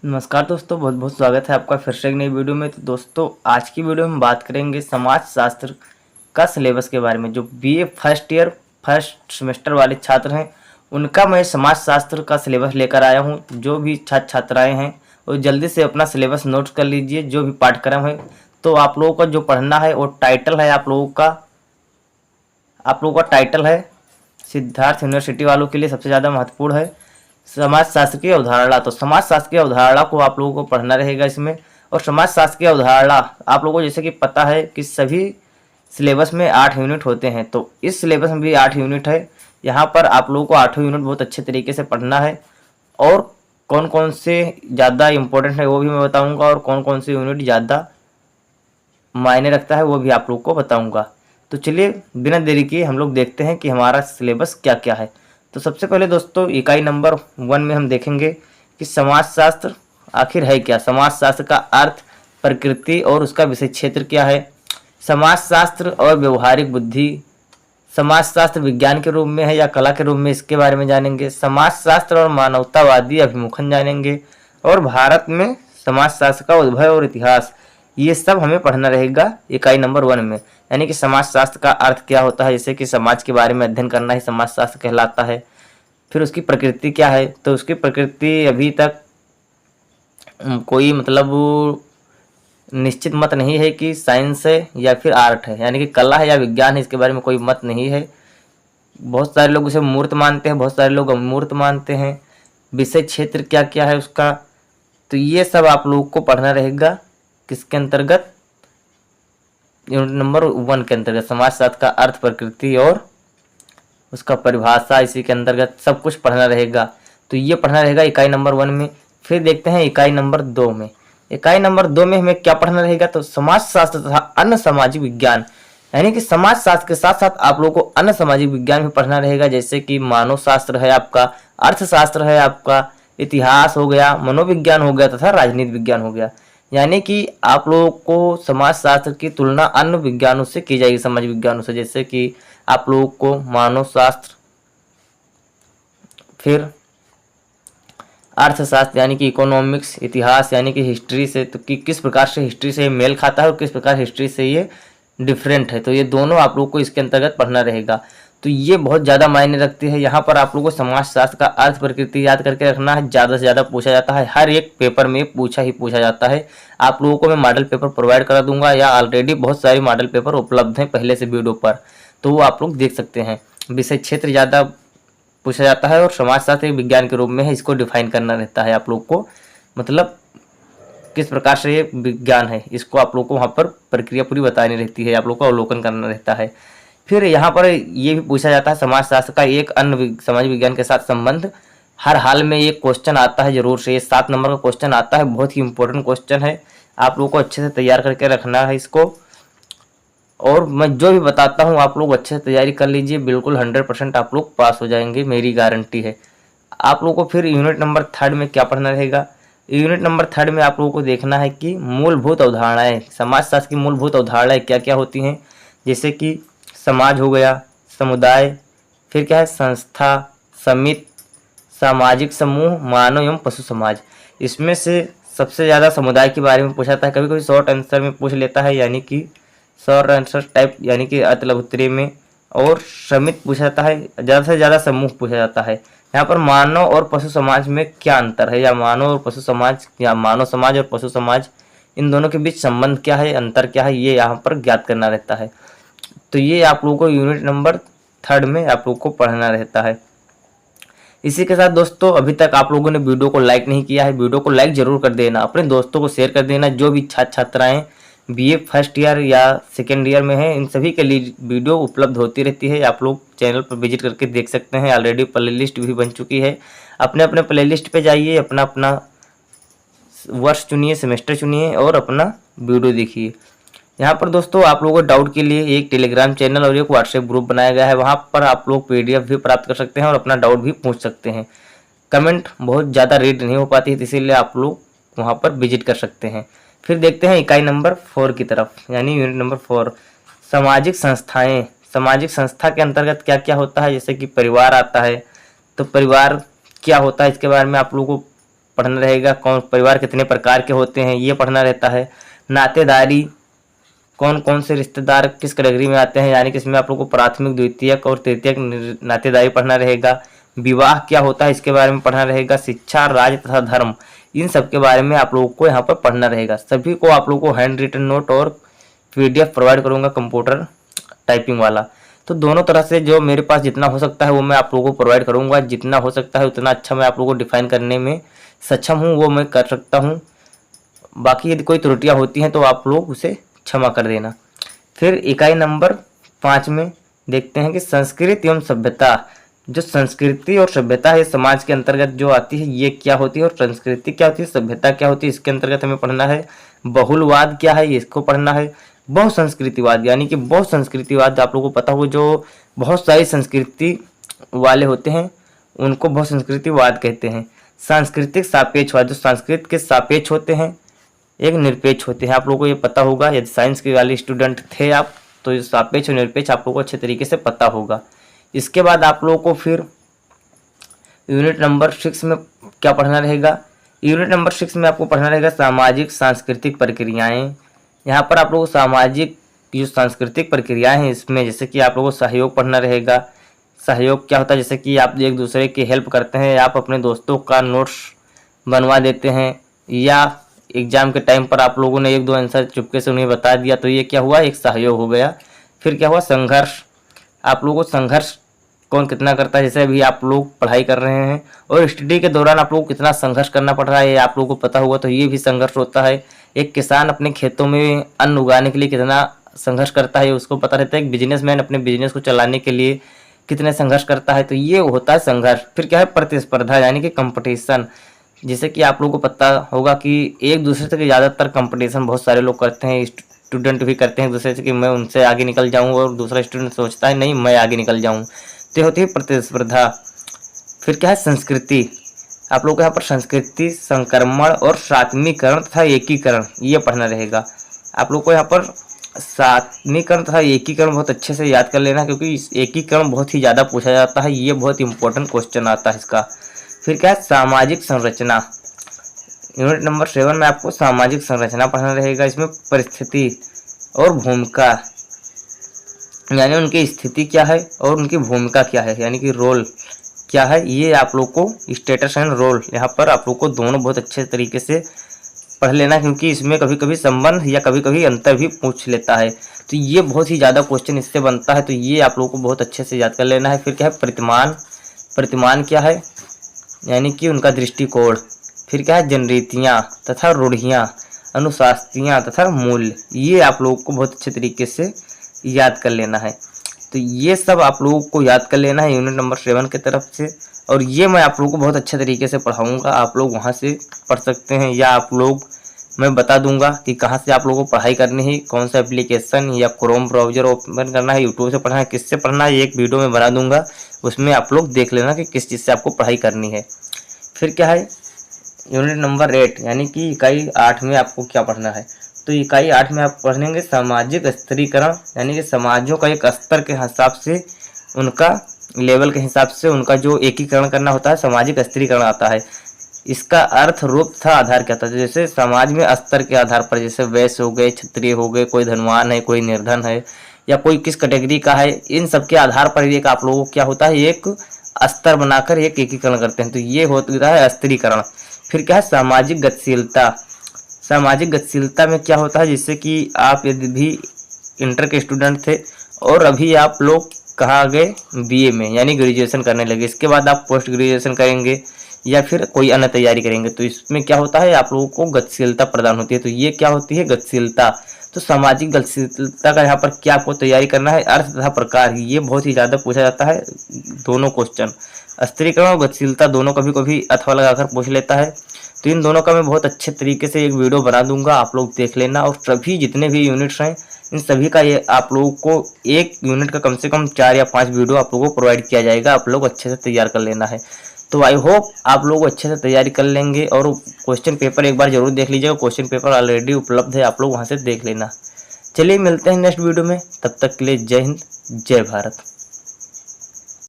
नमस्कार दोस्तों, बहुत बहुत स्वागत है आपका फिर से एक नई वीडियो में। तो दोस्तों, आज की वीडियो में हम बात करेंगे समाज शास्त्र का सिलेबस के बारे में। जो BA first year first semester वाले छात्र हैं, उनका मैं समाज शास्त्र का सिलेबस लेकर आया हूं। जो भी छात्र छात्राएं हैं वो जल्दी से अपना सिलेबस नोट कर लीजिए, जो भी पाठ्यक्रम है। तो आप लोगों का जो पढ़ना है वो टाइटल है आप लोगों का टाइटल है सिद्धार्थ यूनिवर्सिटी वालों के लिए सबसे ज़्यादा महत्वपूर्ण है समाज शास्त्र की अवधारणा। तो समाज शास्त्र की अवधारणा को आप लोगों को पढ़ना रहेगा इसमें। और समाज शास्त्र की अवधारणा आप लोगों को जैसे कि पता है कि सभी सिलेबस में 8 यूनिट होते हैं, तो इस सिलेबस में भी 8 यूनिट है। यहाँ पर आप लोगों को 8 यूनिट बहुत अच्छे तरीके से पढ़ना है। और कौन कौन से ज़्यादा इम्पोर्टेंट है वो भी मैं बताऊँगा, और कौन कौन से यूनिट ज़्यादा मायने रखता है वो भी आप लोग को बताऊंगा। तो चलिए बिना देरी किए हम लोग देखते हैं कि हमारा सिलेबस क्या क्या है। तो सबसे पहले दोस्तों, इकाई नंबर 1 में हम देखेंगे कि समाजशास्त्र आखिर है क्या। समाजशास्त्र का अर्थ, प्रकृति और उसका विषय क्षेत्र क्या है। समाजशास्त्र और व्यवहारिक बुद्धि समाजशास्त्र विज्ञान के रूप में है या कला के रूप में, इसके बारे में जानेंगे। समाजशास्त्र और मानवतावादी अभिमुखन जानेंगे। और भारत में समाजशास्त्र का उद्भव और इतिहास, ये सब हमें पढ़ना रहेगा इकाई नंबर 1 में। यानी कि समाजशास्त्र का अर्थ क्या होता है, जैसे कि समाज के बारे में अध्ययन करना ही समाजशास्त्र कहलाता है। फिर उसकी प्रकृति क्या है, तो उसकी प्रकृति अभी तक कोई मतलब निश्चित मत नहीं है कि साइंस है या फिर आर्ट है, यानी कि कला है या विज्ञान है, इसके बारे में कोई मत नहीं है। बहुत सारे लोग उसे मूर्त मानते हैं, बहुत सारे लोग अमूर्त मानते हैं। विषय क्षेत्र क्या क्या है उसका, तो ये सब आप लोगों को पढ़ना रहेगा किसके अंतर्गत, यूनिट नंबर 1 के अंतर्गत। समाजशास्त्र का अर्थ, प्रकृति और उसका परिभाषा, इसी के अंतर्गत सब कुछ पढ़ना रहेगा। तो ये पढ़ना रहेगा इकाई नंबर 1 में। फिर देखते हैं इकाई नंबर 2 में। इकाई नंबर 2 में हमें क्या पढ़ना रहेगा, तो समाजशास्त्र तथा अन्य सामाजिक विज्ञान। यानी कि समाजशास्त्र के साथ साथ आप लोगों को अन्य सामाजिक विज्ञान भी पढ़ना रहेगा, जैसे कि मानव शास्त्र है आपका, अर्थशास्त्र है आपका, इतिहास हो गया, मनोविज्ञान हो गया तथा राजनीति विज्ञान हो गया। यानी कि आप लोगों को समाजशास्त्र की तुलना अन्य विज्ञानों से की जाएगी, समाज विज्ञानों से। जैसे कि आप लोगों को मानव शास्त्र, फिर अर्थशास्त्र यानी कि इकोनॉमिक्स, इतिहास यानी कि हिस्ट्री से, तो कि किस प्रकार से हिस्ट्री से मेल खाता है और किस प्रकार हिस्ट्री से ये डिफरेंट है। तो ये दोनों आप लोग को इसके अंतर्गत पढ़ना रहेगा। तो ये बहुत ज़्यादा मायने रखती है। यहाँ पर आप लोगों को समाजशास्त्र का अर्थ, प्रकृति याद करके रखना है। ज़्यादा से ज़्यादा पूछा जाता है, हर एक पेपर में पूछा ही पूछा जाता है। आप लोगों को मैं मॉडल पेपर प्रोवाइड करा दूंगा, या ऑलरेडी बहुत सारे मॉडल पेपर उपलब्ध हैं पहले से वीडियो पर, तो वो आप लोग देख सकते हैं। विषय क्षेत्र ज़्यादा पूछा जाता है और समाजशास्त्र एक विज्ञान के रूप में है, इसको डिफाइन करना रहता है आप लोग को। मतलब किस प्रकार से ये विज्ञान है, इसको आप लोग को वहाँ पर प्रक्रिया पूरी बतानी रहती है, आप लोग को अवलोकन करना रहता है। फिर यहाँ पर ये भी पूछा जाता है समाजशास्त्र का एक अन्य समाज विज्ञान के साथ संबंध। हर हाल में ये क्वेश्चन आता है जरूर से, ये 7 नंबर का क्वेश्चन आता है, बहुत ही इंपॉर्टेंट क्वेश्चन है। आप लोग को अच्छे से तैयार करके रखना है इसको। और मैं जो भी बताता हूँ आप लोग अच्छे से तैयारी कर लीजिए, बिल्कुल 100% आप लोग पास हो जाएंगे, मेरी गारंटी है। आप लोगों को फिर यूनिट नंबर 3 में क्या पढ़ना रहेगा। यूनिट नंबर 3 में आप लोगों को देखना है कि मूलभूत अवधारणाएं, समाजशास्त्र की मूलभूत अवधारणाएं क्या क्या होती हैं। जैसे कि समाज हो गया, समुदाय, फिर क्या है संस्था, समिति, सामाजिक समूह, मानव एवं पशु समाज। इसमें से सबसे ज़्यादा समुदाय के बारे में पूछा जाता है, कभी कभी शॉर्ट आंसर में पूछ लेता है, यानी कि शॉर्ट आंसर टाइप यानी कि अतलभुत्री में। और समिति पूछा जाता है, ज़्यादा से ज़्यादा समूह पूछा जाता है। यहाँ पर मानव और पशु समाज में क्या अंतर है, या मानव और पशु समाज, या मानव समाज और पशु समाज, इन दोनों के बीच संबंध क्या है, अंतर क्या है, ये यहाँ पर ज्ञात करना रहता है। तो ये आप लोगों को यूनिट नंबर 3 में आप लोगों को पढ़ना रहता है। इसी के साथ दोस्तों, अभी तक आप लोगों ने वीडियो को लाइक नहीं किया है, वीडियो को लाइक जरूर कर देना, अपने दोस्तों को शेयर कर देना। जो भी छात्र छात्राएं बीए फर्स्ट ईयर या सेकेंड ईयर में हैं, इन सभी के लिए वीडियो उपलब्ध होती रहती है, आप लोग चैनल पर विजिट करके देख सकते हैं। ऑलरेडी प्लेलिस्ट भी बन चुकी है, अपने अपने प्लेलिस्ट पे जाइए, अपना अपना वर्ष चुनिए, सेमेस्टर चुनिए और अपना वीडियो देखिए। यहाँ पर दोस्तों आप लोगों को डाउट के लिए एक टेलीग्राम चैनल और एक व्हाट्सएप ग्रुप बनाया गया है, वहाँ पर आप लोग पीडीएफ भी प्राप्त कर सकते हैं और अपना डाउट भी पूछ सकते हैं। कमेंट बहुत ज़्यादा रीड नहीं हो पाती है, इसीलिए आप लोग वहाँ पर विजिट कर सकते हैं। फिर देखते हैं इकाई नंबर 4 की तरफ, यानी यूनिट नंबर 4, सामाजिक संस्थाएं। सामाजिक संस्था के अंतर्गत क्या क्या होता है, जैसे कि परिवार आता है। तो परिवार क्या होता है इसके बारे में आप लोगों को पढ़ना रहेगा। कौन परिवार कितने प्रकार के होते हैं ये पढ़ना रहता है। नातेदारी, कौन कौन से रिश्तेदार किस कैटेगरी में आते हैं, यानी कि इसमें आप लोगों को प्राथमिक, द्वितीयक और तृतीयक नातेदारी पढ़ना रहेगा। विवाह क्या होता है इसके बारे में पढ़ना रहेगा। शिक्षा, राज्य तथा धर्म, इन सब के बारे में आप लोगों को यहाँ पर पढ़ना रहेगा। सभी को आप लोगों को हैंड रिटन नोट और PDF प्रोवाइड करूँगा कंप्यूटर टाइपिंग वाला। तो दोनों तरह से जो मेरे पास जितना हो सकता है वो मैं आप लोगों को प्रोवाइड करूँगा। जितना हो सकता है उतना अच्छा मैं आप लोगों को डिफाइन करने में सक्षम हूँ वो मैं कर सकता हूँ। बाकी यदि कोई त्रुटियाँ होती हैं तो आप लोग उसे क्षमा कर देना। फिर इकाई नंबर 5 में देखते हैं कि संस्कृति एवं सभ्यता। जो संस्कृति और सभ्यता है समाज के अंतर्गत जो आती है ये क्या होती है, और संस्कृति क्या होती है, सभ्यता क्या होती है, इसके अंतर्गत हमें पढ़ना है। बहुलवाद क्या है इसको पढ़ना है। बहुसंस्कृतिवाद, यानी कि बहुसंस्कृतिवाद आप लोगों को पता हो जो बहुत सारी संस्कृति वाले होते हैं उनको बहुसंस्कृतिवाद कहते हैं। सांस्कृतिक सापेक्षवाद, जो संस्कृत के सापेक्ष होते हैं एक निरपेक्ष होते हैं। आप लोगों को ये पता होगा, यदि साइंस के वाले स्टूडेंट थे आप तो ये सापेक्ष और निरपेक्ष आप लोगों को अच्छे तरीके से पता होगा। इसके बाद आप लोगों को फिर यूनिट नंबर 6 में क्या पढ़ना रहेगा। यूनिट नंबर 6 में आपको पढ़ना रहेगा सामाजिक सांस्कृतिक प्रक्रियाएं। यहाँ पर आप लोगों को सामाजिक जो सांस्कृतिक प्रक्रियाएं हैं इसमें जैसे कि आप लोगों को सहयोग पढ़ना रहेगा। सहयोग क्या होता है, जैसे कि आप एक दूसरे की हेल्प करते हैं, आप अपने दोस्तों का नोट्स बनवा देते हैं, या एग्जाम के टाइम पर आप लोगों ने 1-2 आंसर चुपके से उन्हें बता दिया, तो ये क्या हुआ, एक सहयोग हो गया। फिर क्या हुआ, संघर्ष। आप लोगों को संघर्ष कौन कितना करता है, जैसे अभी आप लोग पढ़ाई कर रहे हैं और स्टडी के दौरान आप लोगों को कितना संघर्ष करना पड़ रहा है ये आप लोगों को पता होगा, तो ये भी संघर्ष होता है। एक किसान अपने खेतों में अन्न उगाने के लिए कितना संघर्ष करता है उसको पता रहता है। एक बिजनेसमैन अपने बिजनेस को चलाने के लिए कितने संघर्ष करता है, तो ये होता है संघर्ष। फिर क्या है, प्रतिस्पर्धा, यानी कि कंपटीशन। जैसे कि आप लोगों को पता होगा कि एक दूसरे से ज़्यादातर कंपटीशन बहुत सारे लोग करते हैं, स्टूडेंट भी करते हैं एक दूसरे से कि मैं उनसे आगे निकल जाऊं, और दूसरा स्टूडेंट सोचता है नहीं मैं आगे निकल जाऊं, तो होती है प्रतिस्पर्धा। फिर क्या है, संस्कृति। आप लोगों को यहाँ पर संस्कृति, संक्रमण और सात्मीकरण तथा एकीकरण ये पढ़ना रहेगा। आप लोग को यहाँ पर सात्मीकरण तथा एकीकरण बहुत अच्छे से याद कर लेना, क्योंकि एकीकरण बहुत ही ज़्यादा पूछा जाता है, ये बहुत इंपॉर्टेंट क्वेश्चन आता है इसका। फिर क्या है, सामाजिक संरचना। यूनिट नंबर 7 में आपको सामाजिक संरचना पढ़ना रहेगा। इसमें परिस्थिति और भूमिका, यानी उनकी स्थिति क्या है और उनकी भूमिका क्या है, यानी कि रोल क्या है, ये आप लोग को स्टेटस एंड रोल यहाँ पर आप लोग को दोनों बहुत अच्छे तरीके से पढ़ लेना, क्योंकि इसमें कभी कभी संबंध या कभी कभी अंतर भी पूछ लेता है, तो ये बहुत ही ज़्यादा क्वेश्चन इससे बनता है, तो ये आप लोगों को बहुत अच्छे से याद कर लेना है। फिर क्या है, प्रतिमान। प्रतिमान क्या है, यानी कि उनका दृष्टिकोण। फिर क्या है, जनरीतियाँ तथा रूढ़ियाँ, अनुशास्तियाँ तथा मूल्य, ये आप लोगों को बहुत अच्छे तरीके से याद कर लेना है। तो ये सब आप लोगों को याद कर लेना है यूनिट नंबर 7 की तरफ से, और ये मैं आप लोगों को बहुत अच्छे तरीके से पढ़ाऊँगा। आप लोग वहाँ से पढ़ सकते हैं, या आप लोग मैं बता दूंगा कि कहाँ से आप लोगों को पढ़ाई करनी है, कौन सा एप्लीकेशन या क्रोम ब्राउजर ओपन करना है, यूट्यूब से पढ़ना है, किससे पढ़ना है, एक वीडियो में बना दूंगा, उसमें आप लोग देख लेना कि किस चीज़ से आपको पढ़ाई करनी है। फिर क्या है, यूनिट नंबर 8 यानी कि इकाई 8 में आपको क्या पढ़ना है, तो इकाई 8 में आप पढ़ेंगे सामाजिक स्तरीकरण, यानी कि समाजों का एक स्तर के हिसाब से, उनका लेवल के हिसाब से उनका जो एकीकरण करना होता है, सामाजिक स्तरीकरण आता है। इसका अर्थ, रूप तथा आधार क्या था, जैसे समाज में स्तर के आधार पर, जैसे वैश्य हो गए, क्षत्रिय हो गए, कोई धनवान है, कोई निर्धन है, या कोई किस कैटेगरी का है, इन सब के आधार पर एक आप लोगों को क्या होता है, एक स्तर बनाकर एक एकीकरण करते हैं, तो ये होता है स्तरीकरण। फिर क्या है, सामाजिक गतिशीलता। सामाजिक गतिशीलता में क्या होता है, जिससे कि आप यदि भी इंटर के स्टूडेंट थे और अभी आप लोग कहाँ गए, BA में, यानी ग्रेजुएशन करने लगे, इसके बाद आप पोस्ट ग्रेजुएशन करेंगे या फिर कोई अन्य तैयारी करेंगे, तो इसमें क्या होता है, आप लोगों को गतिशीलता प्रदान होती है, तो ये क्या होती है, गतिशीलता। तो सामाजिक गतिशीलता का यहाँ पर क्या आपको तैयारी करना है, अर्थ तथा प्रकार, ये बहुत ही ज़्यादा पूछा जाता है, दोनों क्वेश्चन, स्तरीकरण और गतिशीलता दोनों कभी कभी अथवा लगाकर पूछ लेता है, तो इन दोनों का मैं बहुत अच्छे तरीके से एक वीडियो बना दूंगा, आप लोग देख लेना। और सभी जितने भी यूनिट्स हैं इन सभी का ये आप लोगों को एक यूनिट का कम से कम 4 या 5 वीडियो आप लोगों को प्रोवाइड किया जाएगा, आप लोग अच्छे से तैयार कर लेना है। तो आई होप आप लोग अच्छे से तैयारी कर लेंगे, और क्वेश्चन पेपर एक बार जरूर देख लीजिएगा, क्वेश्चन पेपर ऑलरेडी उपलब्ध है, आप लोग वहाँ से देख लेना। चलिए मिलते हैं नेक्स्ट वीडियो में, तब तक के लिए जय हिंद, जय भारत।